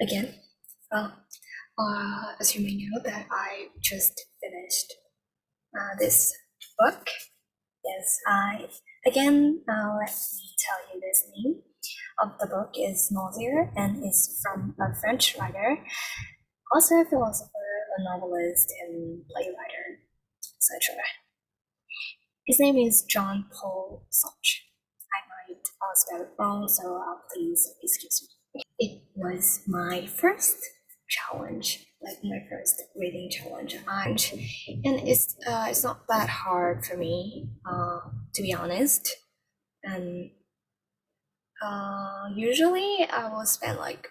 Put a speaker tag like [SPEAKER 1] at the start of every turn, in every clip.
[SPEAKER 1] again. Well, as you may know that I just finished this book. Yes, let me tell you this name of the book is Nausea, and it's from a French writer, also a philosopher, a novelist, and playwright, etc. His name is Jean-Paul Sartre. I might spell it wrong, so please excuse me. It was my first challenge, like my first reading challenge, and it's not that hard for me, to be honest. And usually I will spend like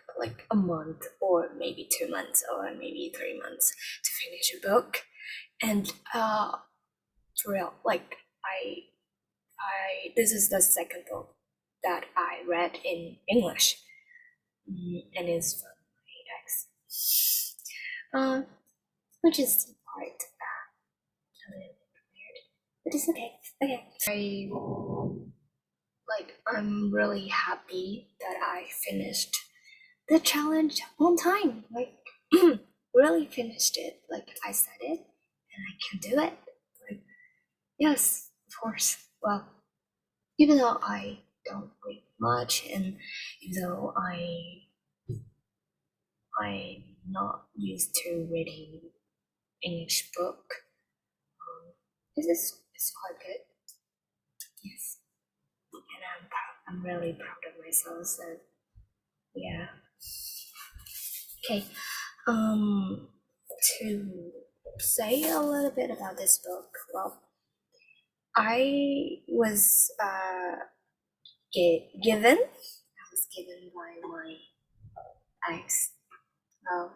[SPEAKER 1] a month or maybe 2 months or maybe 3 months to finish a book, and for real, like I this is the second book that I read in English, and it's from my ex, which is quite a little bit weird, but it's okay. Okay, I'm really happy that I finished the challenge on time. Like, really finished it. Like I said it, and I can do it. Like, yes, of course. Well, even though I don't read much, and even though I'm not used to reading English book, this is it's quite good. Yes, and I'm really proud of myself. So yeah. Okay. To say a little bit about this book, well, I was given by my ex. Oh,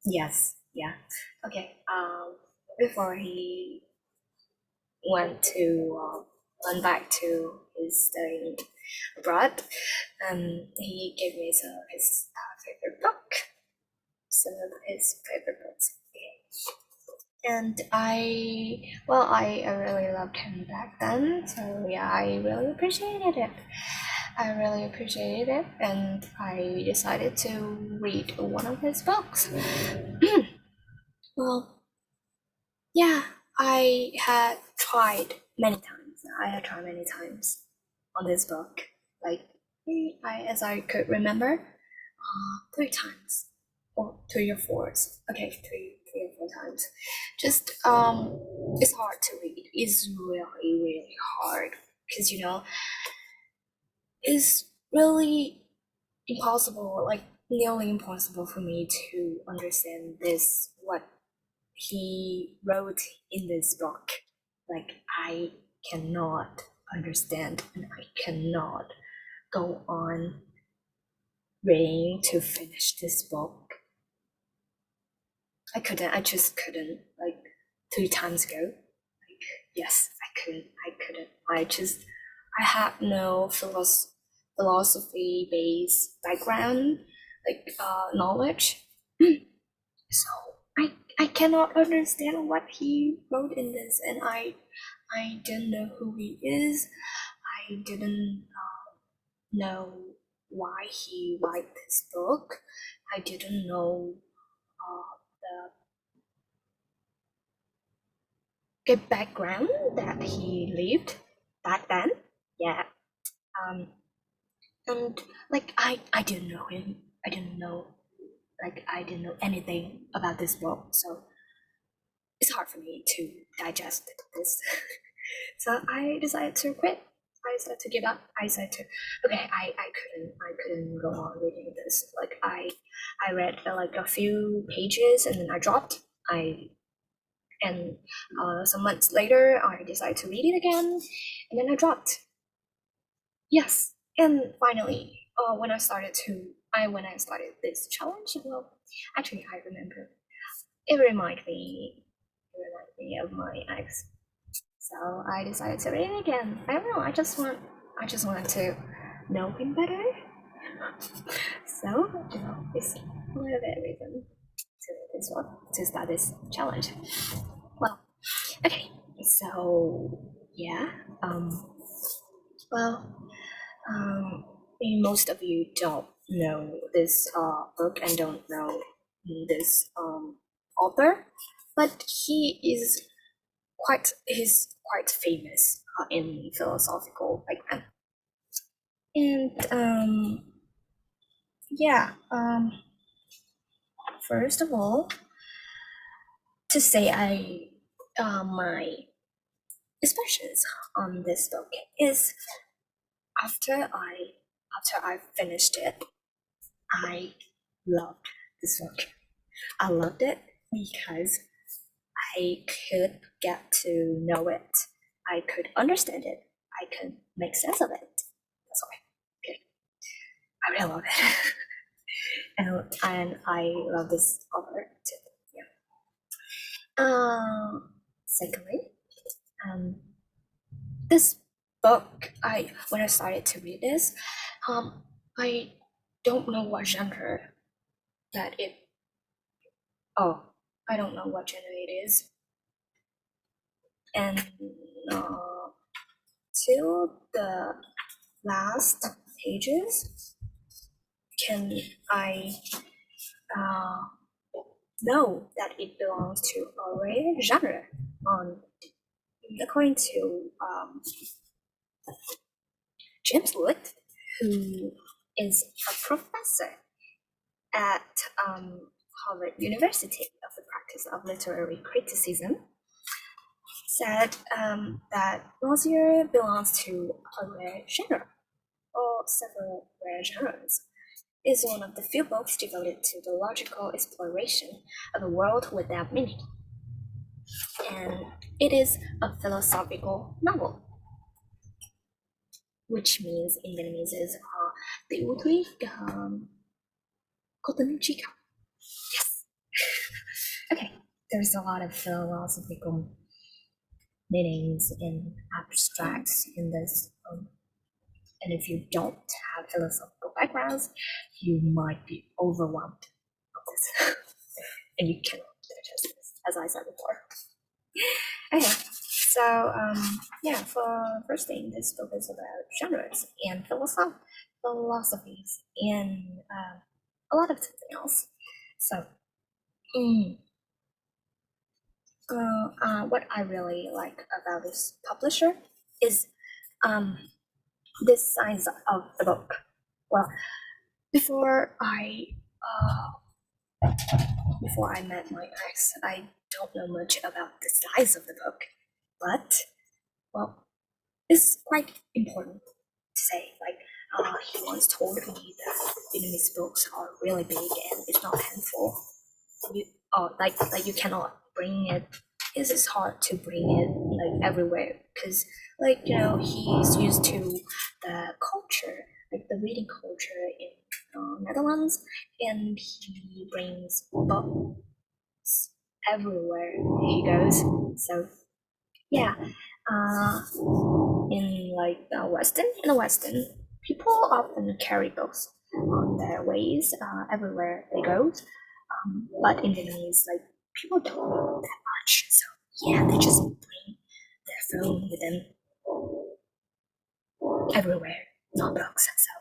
[SPEAKER 1] yes, yeah. Okay. Before he went back to his studying abroad, he gave me some of his favorite books. And I really loved him back then, so yeah, I really appreciated it. And I decided to read one of his books. Well, yeah, I had tried many times on this book. Like, as I could remember, 3 times, or 3 or 4. Okay, 3 or 4 times. Just it's hard to read. It's really hard because it's really impossible, like nearly impossible for me to understand what he wrote in this book. Like, I cannot understand, and I cannot go on reading to finish this book. I just couldn't, like 3 times ago. Like, yes, I couldn't. I had no philosophy based background, like knowledge. So I cannot understand what he wrote in this, and I didn't know who he is. I didn't know why he wrote this book. I didn't know the background that he lived back then. Yeah. Um. And like I didn't know him. I didn't know anything about this book. So it's hard for me to digest this. So I decided to quit. I decided to give up. I said to, okay, I couldn't go on reading this. Like I read like a few pages and then I dropped. And some months later I decided to read it again, and then I dropped. Yes, and finally, when I started this challenge, well, actually I remember it reminded me of my ex. So I decided to read it again. I don't know. I just wanted to know him better. So it's a little bit of reason to start this challenge. Well, okay. So yeah. Well, most of you don't know this book and don't know this author, but he's quite famous in philosophical background. And yeah, first of all, to say my expressions on this book is after I finished it, I loved this book. I loved it because I could get to know it. I could understand it. I could make sense of it. That's why. Okay. I really love it. and I love this author too. Yeah. Secondly, this book, when I started to read this, I don't know what genre that it. Oh, I don't know what genre it is, and till the last pages, can I know that it belongs to a rare genre? According to James Wood, who is a professor at Harvard University of the Practice of Literary Criticism, said that nausea belongs to a rare genre, or several rare genres. Is one of the few books devoted to the logical exploration of a world without meaning. And it is a philosophical novel, which means in Vietnamese is tiểu thuyết có tính triết học. Yes. Okay, there's a lot of philosophical meanings and abstracts in this. And if you don't have philosophical backgrounds, you might be overwhelmed of this. And you cannot digest this, as I said before. Okay, so yeah, for first thing, this book is about genres and philosophies and a lot of something else. So, what I really like about this publisher is this size of the book. Well, before I met my ex, I don't know much about the size of the book, but well, it's quite important to say. Like he once told me that Vietnamese books are really big and it's not a handful. Like you cannot bring it. It's hard to bring it like everywhere because he's used to the culture, like the reading culture in Netherlands, and he brings books everywhere he goes. So yeah, in the Western, people often carry books on their ways everywhere they go. But in Vietnamese, like people don't know that much, so yeah, they just bring their phone with them everywhere, not books. So,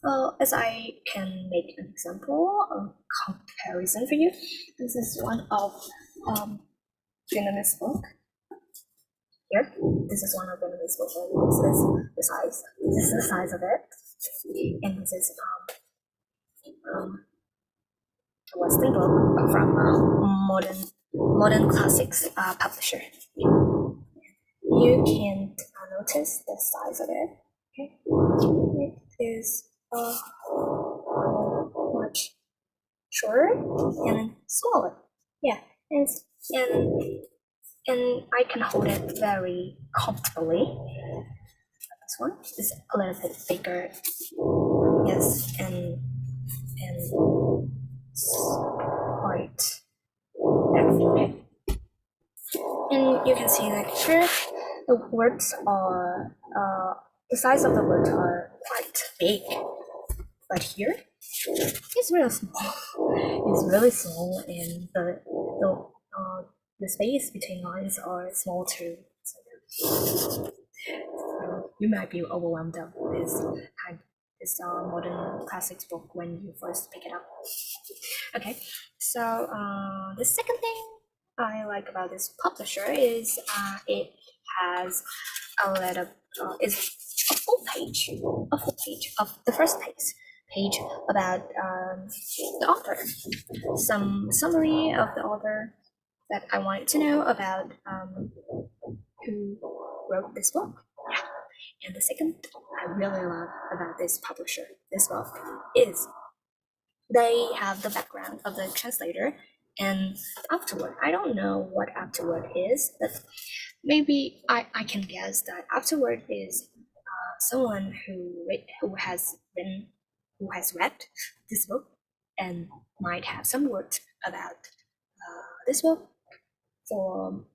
[SPEAKER 1] well, as I can make an example of comparison for you, this is one of Vietnamese book. Here, this is one of Vietnamese book, and this is the size. This is the size of it, and this is a Western book from modern classics publisher. You can notice the size of it. Okay, it is much shorter and smaller. Yeah, and I can hold it very comfortably. This one is a little bit bigger. Yes, and quite everything. And you can see that here the words are the size of the words are quite big, but here it's really small. It's really small, and the space between lines are small too. So you might be overwhelmed of this kind It's a modern classics book when you first pick it up. Okay, so the second thing I like about this publisher is it has a little, is a full page of the first page about the author, some summary of the author that I wanted to know about who wrote this book. And the second I really love about this publisher, this book, is they have the background of the translator and afterward. I don't know what afterward is, but maybe I can guess that afterward is someone who has read this book and might have some words about this book for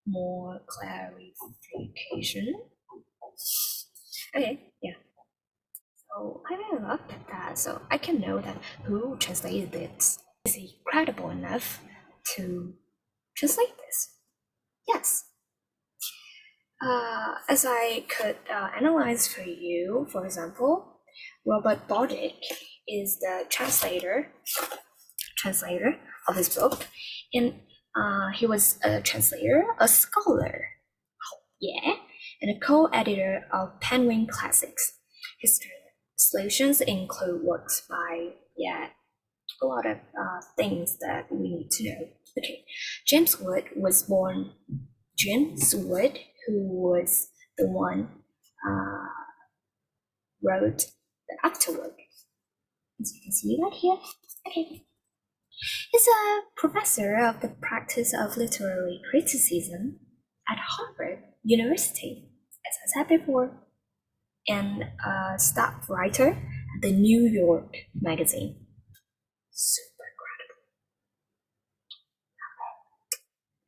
[SPEAKER 1] more clarification. Okay, yeah. So I really love that. So I can know that who translated this is he credible enough to translate this. Yes. As I could analyze for you, for example, Robert Bardick is the translator of this book, and he was a translator, a scholar, yeah, and a co-editor of Penguin Classics. His translations include works by a lot of things that we need to know. Okay, James Wood, who was the one wrote the afterword. As you can see that here. Okay. He's a professor of the practice of literary criticism at Harvard University, as I said before, and a staff writer at the New York Magazine. Super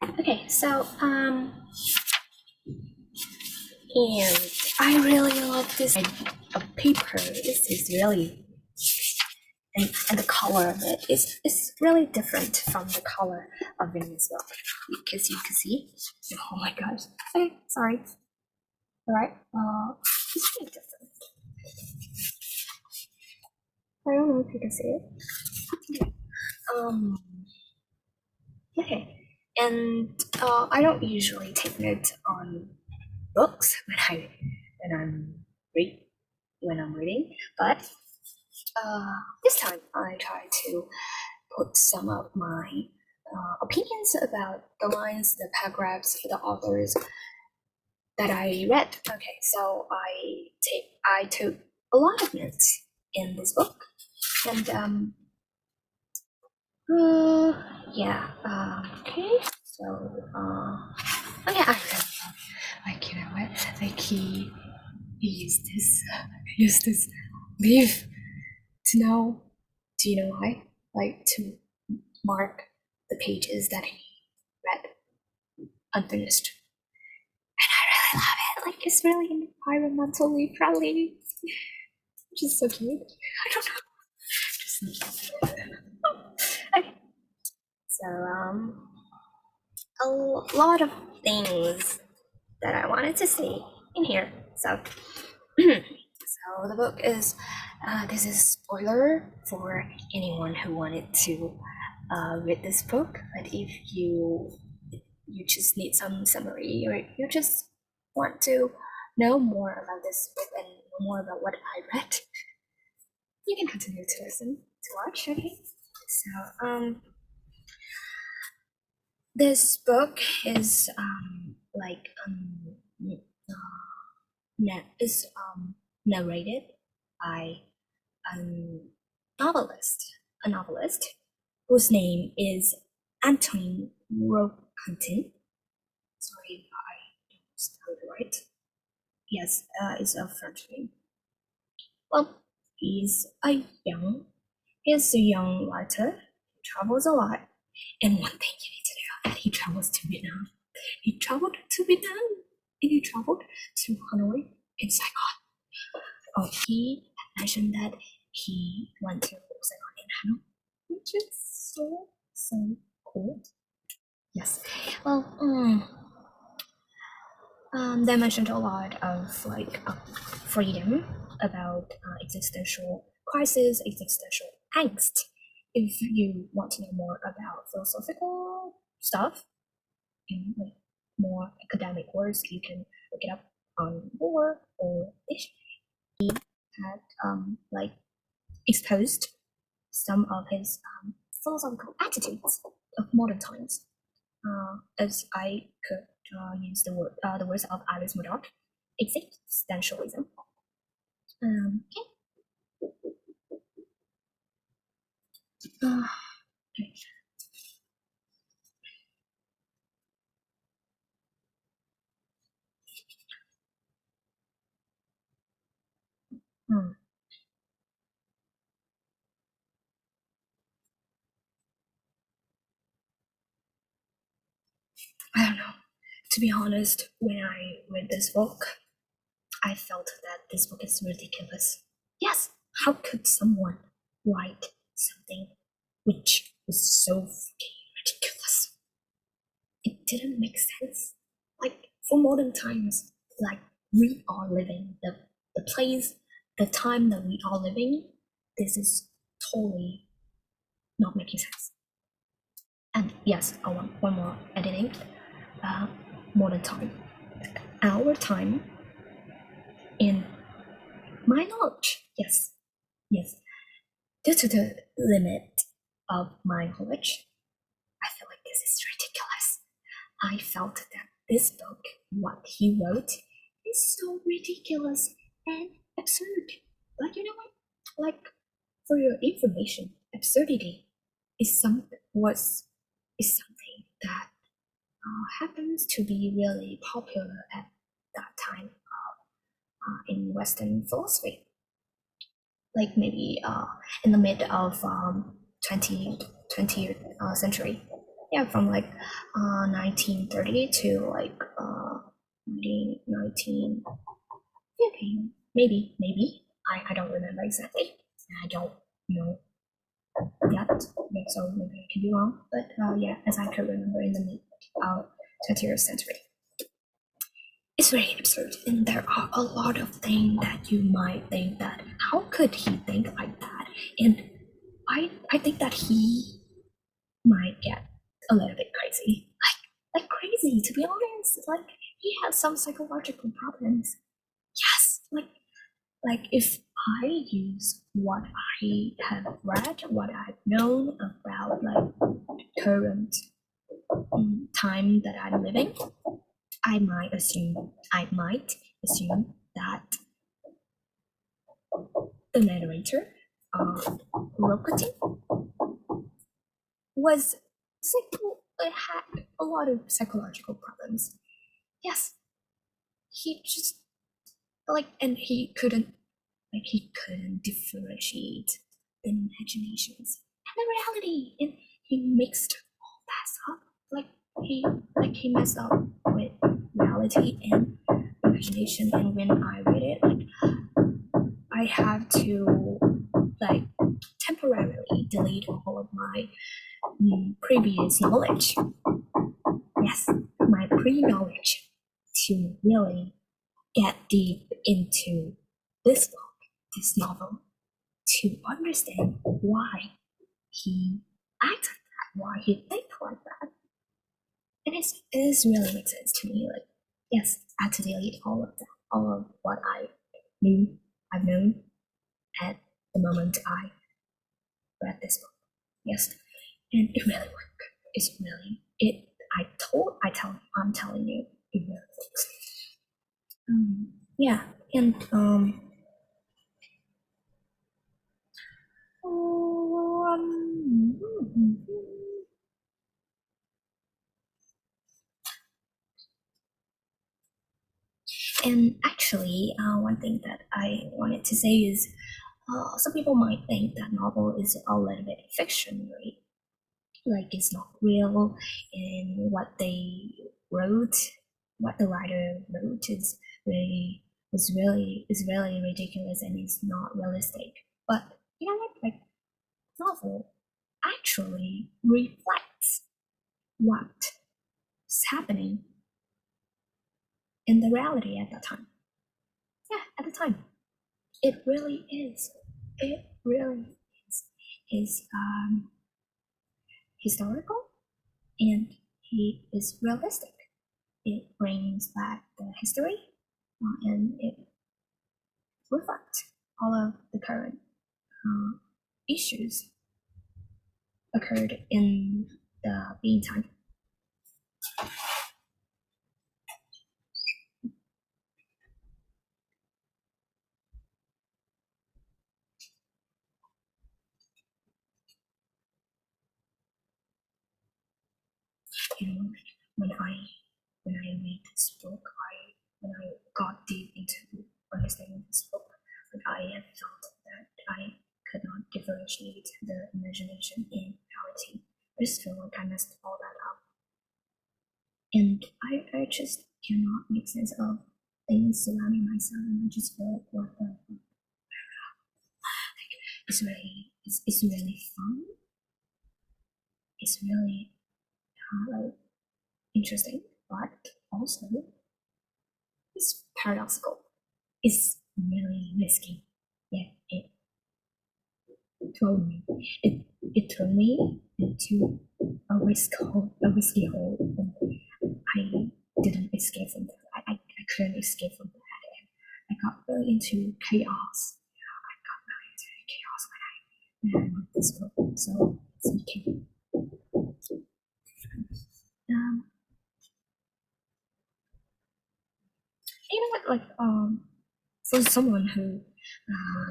[SPEAKER 1] incredible. Okay, so and I really love this paper. This is really and the color of it is really different from the color of Vinny's book, because you can see. Oh my gosh. Okay, sorry. All right. It's really different. I don't know if you can see it. Okay. And I don't usually take notes on books when I'm reading, but this time I try to put some of my opinions about the lines, the paragraphs, the authors that I read. Okay, so I took a lot of notes in this book, and okay, so okay, I really like, you know what, like he used this leaf to know. Do you know why? Like to mark the pages that he read unfinished. And I really love it. Like it's really environmentally friendly, which is so cute. I don't know. Just okay. So a lot of things that I wanted to see in here. So so the book is this is spoiler for anyone who wanted to read this book. But if you just need some summary, or you just want to know more about this book and know more about what I read, you can continue to listen to watch. Okay, so this book is narrated by a novelist whose name is Antoine Roquentin. Sorry if I don't spell it right. Yes, it's a French name. Well, he's a young writer. He travels a lot. And one thing you need to know, that he travels to Vietnam. He traveled to Vietnam, and he traveled to Hanoi and Saigon. Oh, he mentioned that he went to Saigon and Hanoi, which is so cool. Yes. Well, They mentioned a lot of like freedom about existential crisis, existential angst. If you want to know more about philosophical stuff in like more academic words, you can look it up on Google or Dish. Had like exposed some of his philosophical attitudes of modern times. As I could use the words of Iris Murdoch, existentialism. Okay. Okay. Hmm. I don't know. To be honest, when I read this book, I felt that this book is ridiculous. Yes, how could someone write something which was so fucking ridiculous? It didn't make sense. Like for modern times, like we are living the place, the time that we are living, this is totally not making sense. And yes, I want one more editing. Uh, Modern time. Our time in my knowledge. Yes, yes. Due to the limit of my knowledge, I feel like this is ridiculous. I felt that this book, what he wrote, is so ridiculous and absurd. But you know what? Like, for your information, absurdity is something that happens to be really popular at that time in Western philosophy. Like maybe in the mid of 20th century. Yeah, from like 1930 to like 19, okay, maybe. I don't remember exactly. I don't know yet, so maybe I can be wrong. But yeah, as I could remember in the mid of 20th century. It's very absurd, and there are a lot of things that you might think that how could he think like that? And I think that he might get a little bit crazy, like crazy to be honest. Like he has some psychological problems. Yes, like if I use what I have read, what I've known about like current time that I'm living, I might assume that the narrator, Rokoti, was had a lot of psychological problems. Yes, he just and he couldn't differentiate the imaginations and the reality, and he mixed all that stuff. He messed up with reality and imagination. And when I read it, I have to like temporarily delete all of my previous knowledge. Yes, my pre-knowledge to really get deep into this book, this novel, to understand why he acts like that, why he thinks like that. And it is really makes sense to me. Like, yes, I had to delete all of that, all of what I've known at the moment I read this book. Yes, and it really worked. It's really it. I'm telling you, it really works. Yeah, and and actually, one thing that I wanted to say is, some people might think that novel is a little bit fiction, right? Like it's not real, and wrote, what the writer wrote is really ridiculous and it's not realistic. But you know what? Like novel actually reflects what's happening in the reality at that time. Yeah, at the time. It really is. It really is historical, and he is realistic. It brings back the history, and it reflects all of the current issues occurred in the meantime. You know, when I read this book, when I got deep into understanding this book, I have felt that I could not differentiate the imagination and reality. I just feel like I messed all that up. And I just cannot make sense of things surrounding myself, and I just feel like what the it's really fun. It's really like interesting, but also it's paradoxical. It's really risky. Yeah, it threw me into a risky hole, and I didn't escape from that. I couldn't escape from that. And I got really into chaos. I got really into chaos when I wrote this book. So it's okay. You know what? Like for someone who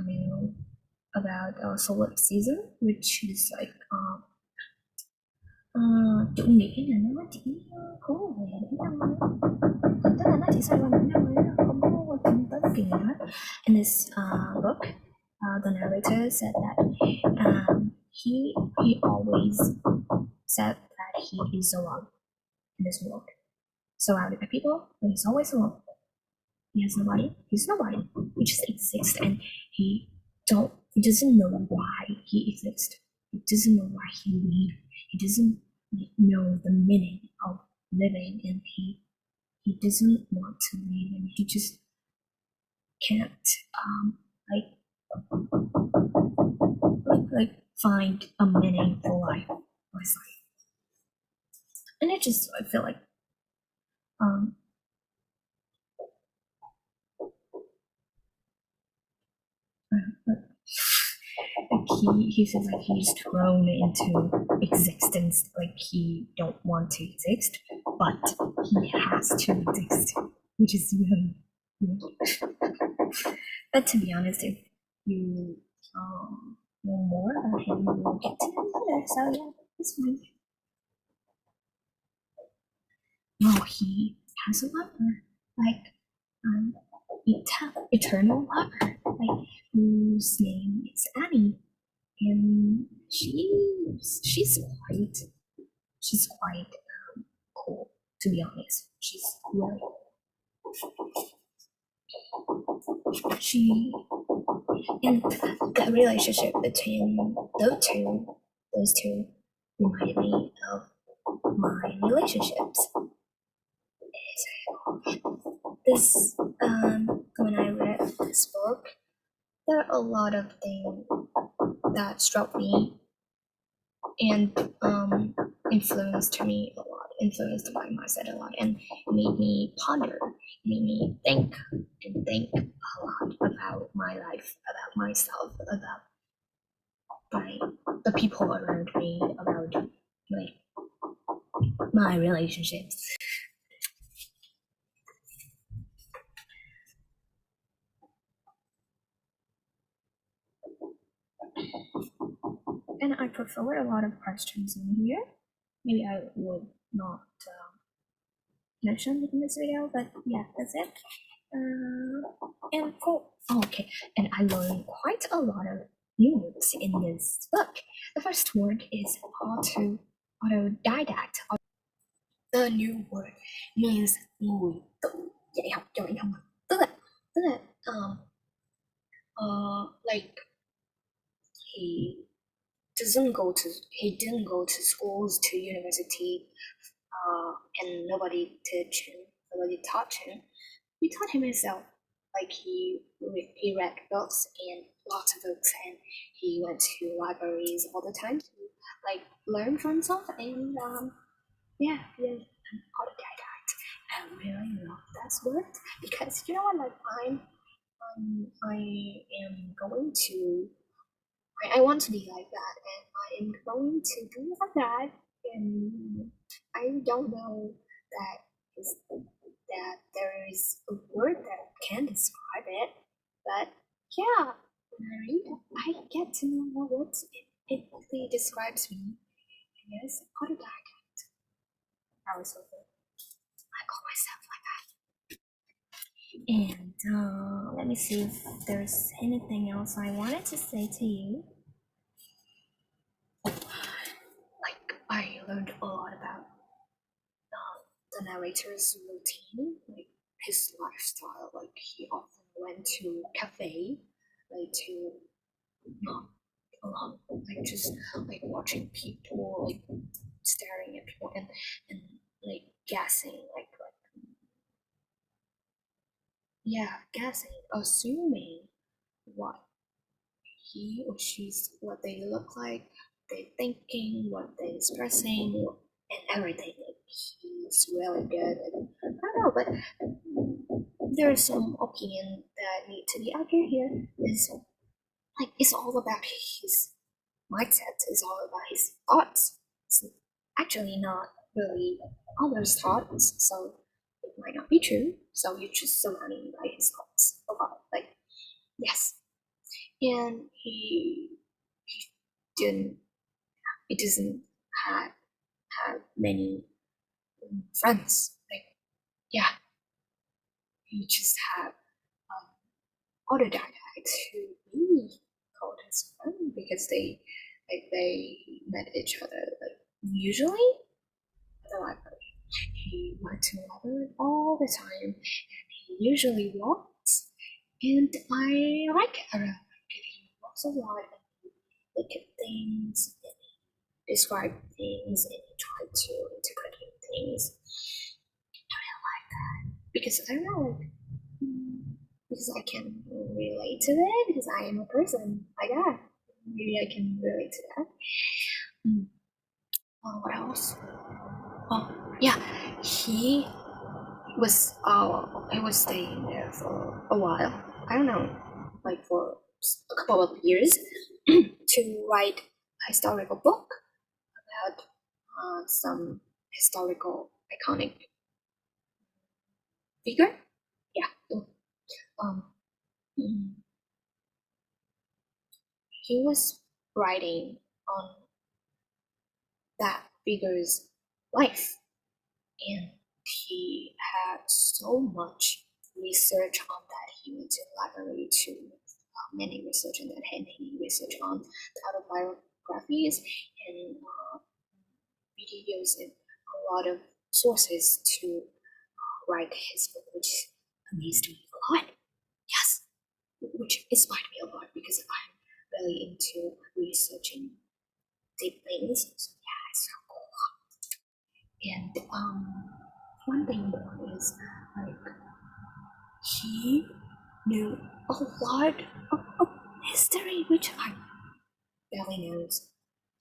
[SPEAKER 1] knew about solar season, which is like chủ nghĩa là nó chỉ hướng về những năm, tức là nó chỉ xoay quanh những năm ấy, nó không có quan tới bất kỳ gì hết. In this book, the narrator said that he always said that he is alone in this world, surrounded by people, but he's always alone. He has nobody. He's nobody. He just exists, and he doesn't know why he exists. He doesn't know why he lives. He doesn't know the meaning of living, and he doesn't want to live, and he just can't like find a meaning for life or his life. And I feel like he feels like he's thrown into existence, like he don't want to exist, but he has to exist, which is really weird. But to be honest, if you know more about him, you'll get to know better. So yeah, it's fine. No, he has a lover, like eternal lover, like whose name is Annie, and she's quite cool, to be honest. She's really and the relationship between those two remind me of my relationships. This when I read this book, there are a lot of things that struck me and influenced my mindset a lot, and made me ponder, made me think a lot about my life, about myself, about the people around me, about my relationships. And I prefer a lot of questions in here. Maybe I would not mention in this video, but yeah, that's it. Okay, and I learned quite a lot of new words in this book. The first word is autodidact. The new word means người tự dạy học cho bản thân mình. Tức là like he didn't go to schools, to university, and nobody taught him. he taught himself. Like he read books and lots of books, and he went to libraries all the time to like learn from stuff. And yeah, he is an autodidact. I really love that word because you know what? Like I am going to. I want to be like that, and I am going to be like that. And I don't know that is that there is a word that can describe it, but yeah, when I read it, I get to know what words it really describes me. Yes, autodidact. That was so good. I call myself like that. And let me see if there's anything else I wanted to say to you. Like I learned a lot about the narrator's routine, like his lifestyle. Like he often went to cafe, like to not like just like watching people, like staring at people and like guessing, like yeah, guessing, assuming what he or she's what they look like, they thinking, what they expressing, and everything. Like he's really good. And I don't know, but there's some opinion that need to be argued here. Is like it's all about his mindset. It's all about his thoughts. It's actually not really others' thoughts, so it might not be true. So you're just surrounding by his thoughts a lot. Like yes, and he didn't he doesn't have many friends. Like yeah, he just have autodidacts who he called his friend because they met each other like usually at the library. He went to the library all the time and he usually walks, and I like it around because he walks a lot and he look at things and he describe things and he try to interpret things. I really like that because I don't know, like, because I can relate to it because I am a person like that. Maybe I can relate to that. Mm. What else? Oh yeah, he he was staying there for a while. I don't know, like for a couple of years to write a historical book about some historical iconic figure. Yeah. Um, mm, he was writing on that figure's life, and he had so much research on that. He went to the library to many research on that, and he researched on the autobiographies and videos and a lot of sources to write his book, which amazed me a lot. Yes, which inspired me a lot because I'm really into researching deep things. So yeah, it's so cool. And one thing more is like he knew a lot of history, which I barely knows.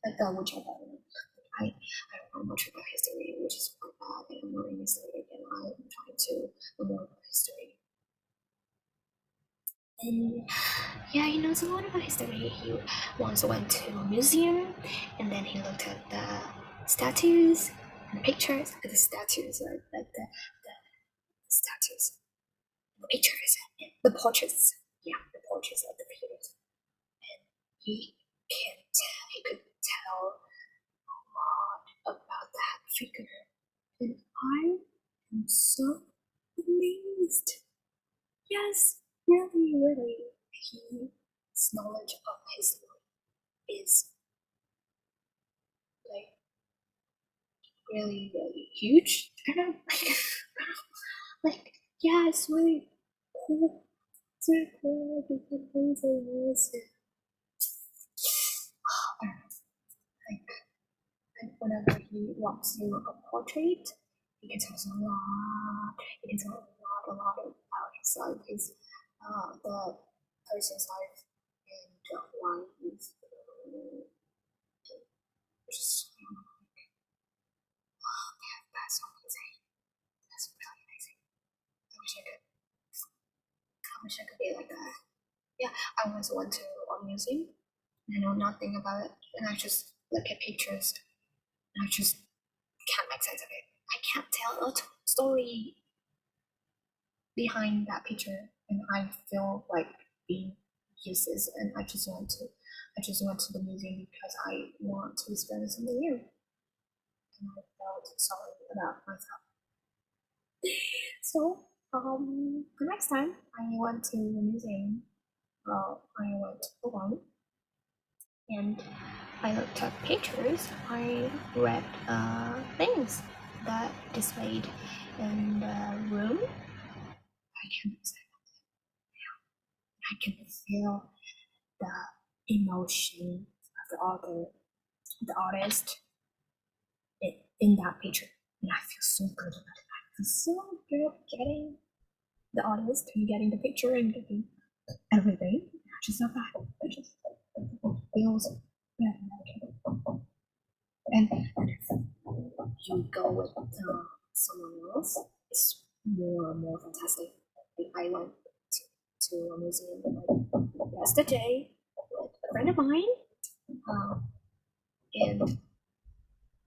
[SPEAKER 1] Which I barely know. I don't know much about history, which is quite bad. And I'm learning history again. I'm trying to learn more about history. And yeah, he knows a lot about history. He once went to a museum and then he looked at the statues and the pictures. The statues, like the statues, the pictures, and the portraits. Yeah, the portraits of the figures. And he could tell a lot about that figure. And I am so amazed. Yes, really, really. His knowledge of history is like really, really huge. I don't like yeah, it's really cool. It's really cool because things are amazing. Like and whenever he walks through a portrait, he can tell us a lot. He can tell a lot about side is the person's life, and one is just that's so amazing. That's really amazing. I wish I could be like that. Yeah, I once went to a museum. I know nothing about it, and I just look at pictures, and I just can't make sense of it. I can't tell a story behind that picture, and I feel like being useless. And I just went to the museum because I want to experience something new, and I felt sorry about myself. So, the next time I went to the museum, I went alone and I looked at pictures. I read things that displayed in the room. I can feel the emotion of the artist in that picture, and I feel so good about it. I feel so good getting the artist and getting the picture and getting everything. I just love that. It just feels and if you go with someone else, it's more fantastic. I went to a museum yesterday with a friend of mine, and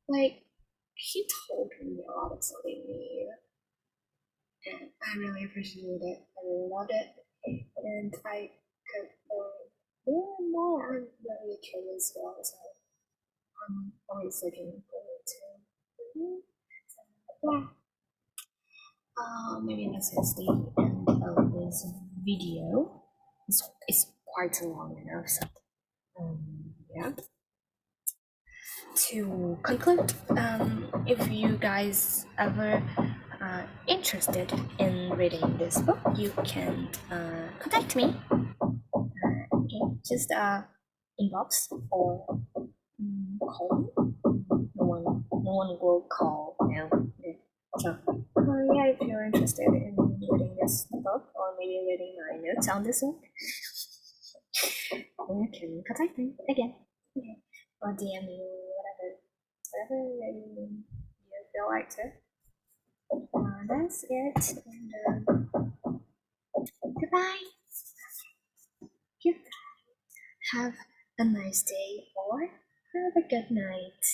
[SPEAKER 1] like he told me a lot of something new, and I really appreciated it. I really loved it, and I could learn more and more. I'm really curious about it, so I'm always looking forward to. Yeah. Maybe this is the end of this video. It's quite long enough, so yeah. To conclude, if you guys ever interested in reading this book, you can contact me. Okay, just inbox or call me. No one will call now. Okay. So, yeah, if you're interested in reading this book or maybe reading my notes on this one, you can contact me again. Okay. Or DM me, whatever you feel like to. That's it. And goodbye. Goodbye. Have a nice day or have a good night.